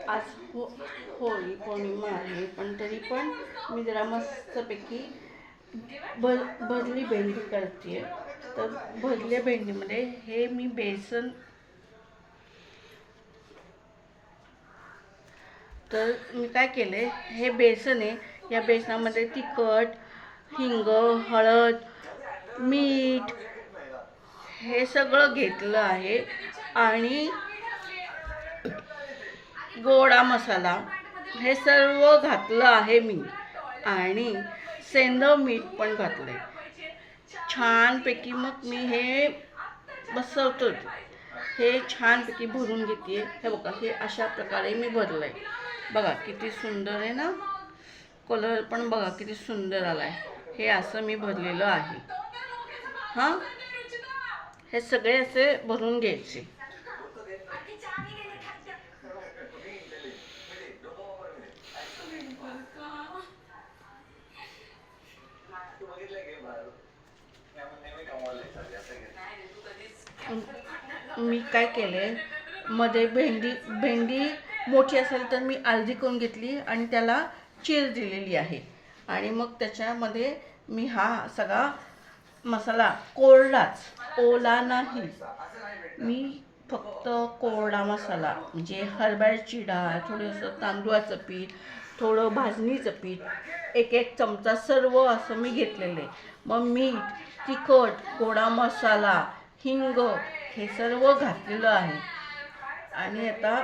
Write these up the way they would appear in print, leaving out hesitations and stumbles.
आज होळी पौर्णिमा आहे, पण तरी पण मी जरा मस्तपैकी भरली भेंडी करते. तर भरल्या भेंडीमध्ये हे मी बेसन, तर मी काय केले, हे बेसन आहे, या बेसनामध्ये तिखट, हिंग, हळद, मीठ हे सगळं घेतलं आहे आणि गोडा मसाला हे सर्व घातलं आहे मी आणि सेंधव मीठ पण घातलंय. छानपैकी मग मी हे बसवतो. हे छानपैकी भरून घेते. हे बघा, हे अशा प्रकारे मी भरलंय. बघा किती सुंदर आहे ना, कलर पण बघा किती सुंदर आलाय. हे असं मी भरलेलं आहे. हां, हे सगळे असे भरून घ्यायचे. मी काय केले, मध्ये भेंडी मोठी असेल तर मी अर्धी करून घेतली आणि त्याला चीर दिलेली आहे. आणि मग त्याच्यामध्ये मी हा सगळा मसाला कोरडाच, ओला नाही, मी फक्त कोरडा मसाला म्हणजे हरभऱ्याची डाळ, थोडंसं तांदूळाचं पीठ, थोडं भाजणीचं पीठ, एक एक चमचा सर्व असं मी घेतलेलं आहे. मग मीठ, तिखट, गोडा मसाला, हिंग हे सर्व घातलेलं आहे. आणि आता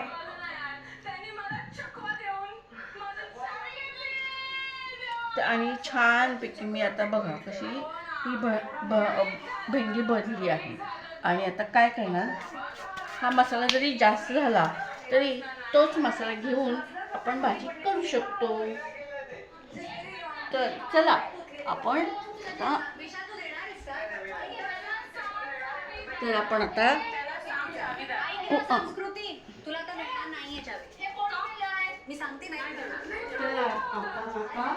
आणि छानपैकी मी आता बघा कशी ही भेंडी भरली आहे. आणि आता काय करणार, हा मसाला जरी जास्त झाला तरी तोच मसाला घेऊन आपण भाजी करू शकतो. तर चला आपण आता संस्कृती तुला तर भेटणार नाहीये जावेद, मी सांगते नाही. तर आपण आता